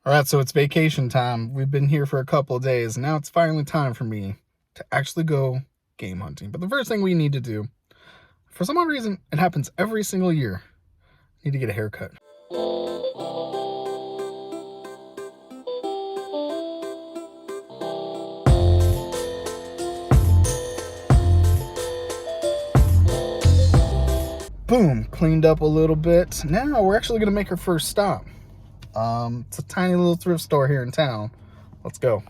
All right, so it's vacation time. We've been here for a couple of days. Now it's finally time for me to actually go game hunting. But the first thing we need to do, for some odd reason, it happens every single year. Need to get a haircut. Boom, cleaned up a little bit. Now we're actually gonna make our first stop. It's a tiny little thrift store here in town. Let's go.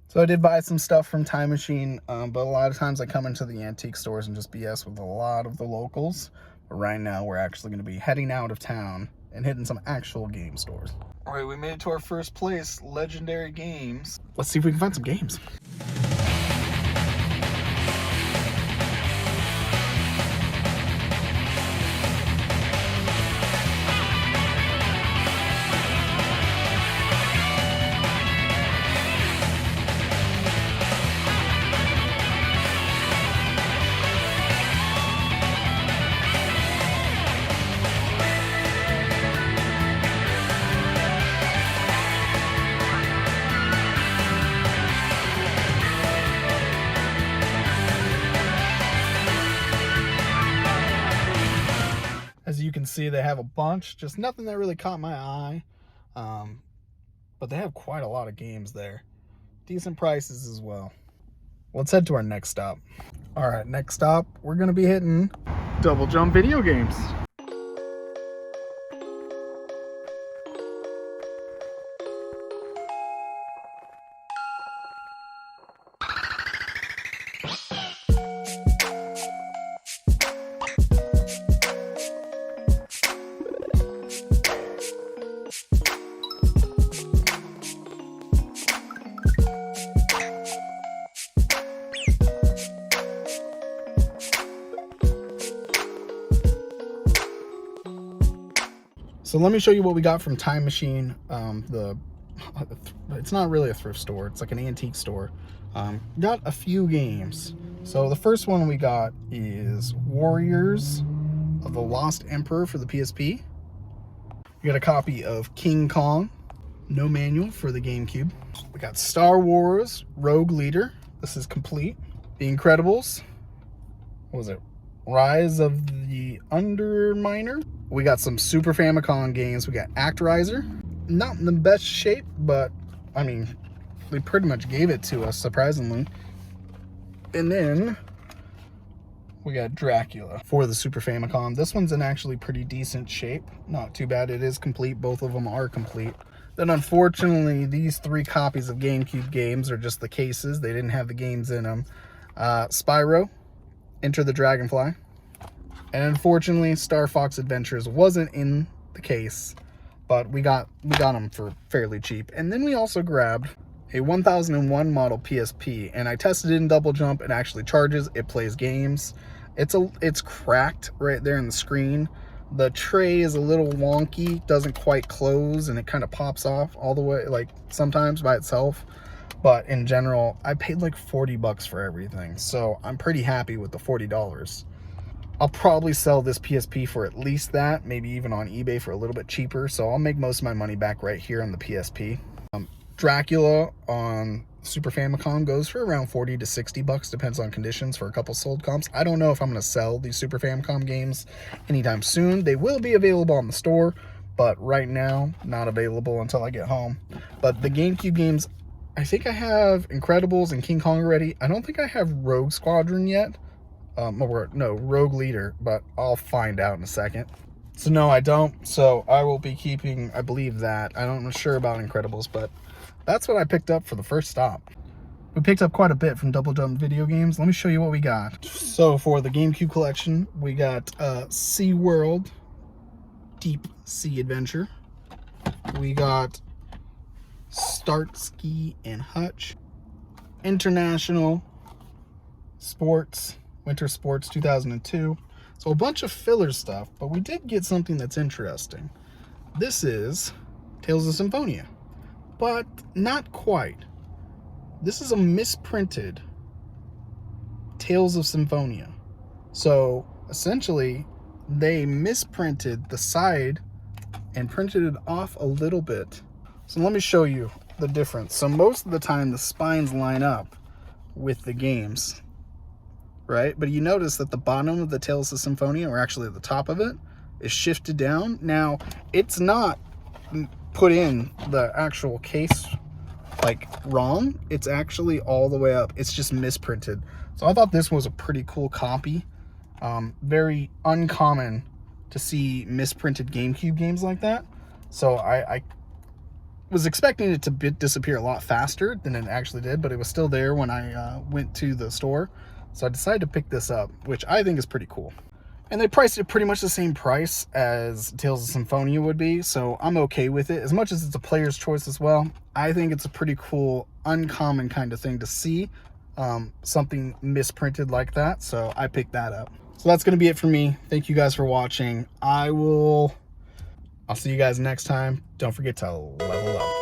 So I did buy some stuff from Time Machine, but a lot of times I come into the antique stores and just BS with a lot of the locals. But right now we're actually going to be heading out of town and hitting some actual game stores. All right, we made it to our first place, Legendary Games. Let's see if we can find some games. As you can see, they have a bunch, just nothing that really caught my eye. But they have quite a lot of games there. Decent prices as well. Let's head to our next stop. All right, next stop, we're gonna be hitting Double Jump Video Games. So let me show you what we got from Time Machine. It's not really a thrift store, it's like an antique store. Got a few games. So the first one we got is Warriors of the Lost Emperor for the PSP. We got a copy of King Kong, no manual, for the GameCube. We got Star Wars Rogue Leader. This is complete. The Incredibles. What was it? Rise of the Underminer. We got some Super Famicom games. We got Actorizer. Not in the best shape, but I mean, they pretty much gave it to us, surprisingly. And then we got Dracula for the Super Famicom. This one's in actually pretty decent shape. Not too bad. It is complete. Both of them are complete. Then unfortunately, these 3 copies of GameCube games are just the cases. They didn't have the games in them. Spyro, Enter the Dragonfly. And unfortunately, Star Fox Adventures wasn't in the case, but we got them for fairly cheap. And then we also grabbed a 1001 model PSP, and I tested it in Double Jump. It actually charges, it plays games. It's cracked right there in the screen. The tray is a little wonky, doesn't quite close, and it kind of pops off all the way, like sometimes by itself. But in general, I paid like 40 bucks for everything, so I'm pretty happy with the $40. I'll probably sell this PSP for at least that, maybe even on eBay for a little bit cheaper, so I'll make most of my money back right here on the PSP. Dracula on Super Famicom goes for around 40 to 60 bucks, depends on conditions, for a couple sold comps. I don't know if I'm going to sell these Super Famicom games anytime soon. They will be available on the store, but right now, not available until I get home. But the GameCube games, I think I have Incredibles and King Kong already. I don't think I have Rogue Squadron yet. Or no, Rogue Leader, but I'll find out in a second. So no, I don't. So I will be keeping, I believe that. I'm not sure about Incredibles, but that's what I picked up for the first stop. We picked up quite a bit from Double Jump Video Games. Let me show you what we got. So for the GameCube collection, we got SeaWorld Deep Sea Adventure. We got Starsky and Hutch, International Sports, Winter Sports 2002. So a bunch of filler stuff, but we did get something that's interesting. This is Tales of Symphonia, but not quite. This is a misprinted Tales of Symphonia. So essentially, they misprinted the side and printed it off a little bit. So let me show you the difference. So most of the time, the spines line up with the games, right? But you notice that the bottom of the Tales of Symphonia, or actually the top of it, is shifted down. Now, it's not put in the actual case like wrong. It's actually all the way up. It's just misprinted. So I thought this was a pretty cool copy. Very uncommon to see misprinted GameCube games like that. So I was expecting it to disappear a lot faster than it actually did, but it was still there when I went to the store. So I decided to pick this up, which I think is pretty cool. And they priced it pretty much the same price as Tales of Symphonia would be, so I'm okay with it. As much as it's a player's choice as well, I think it's a pretty cool, uncommon kind of thing to see, something misprinted like that, so I picked that up. So that's going to be it for me. Thank you guys for watching. I'll see you guys next time. Don't forget to level up.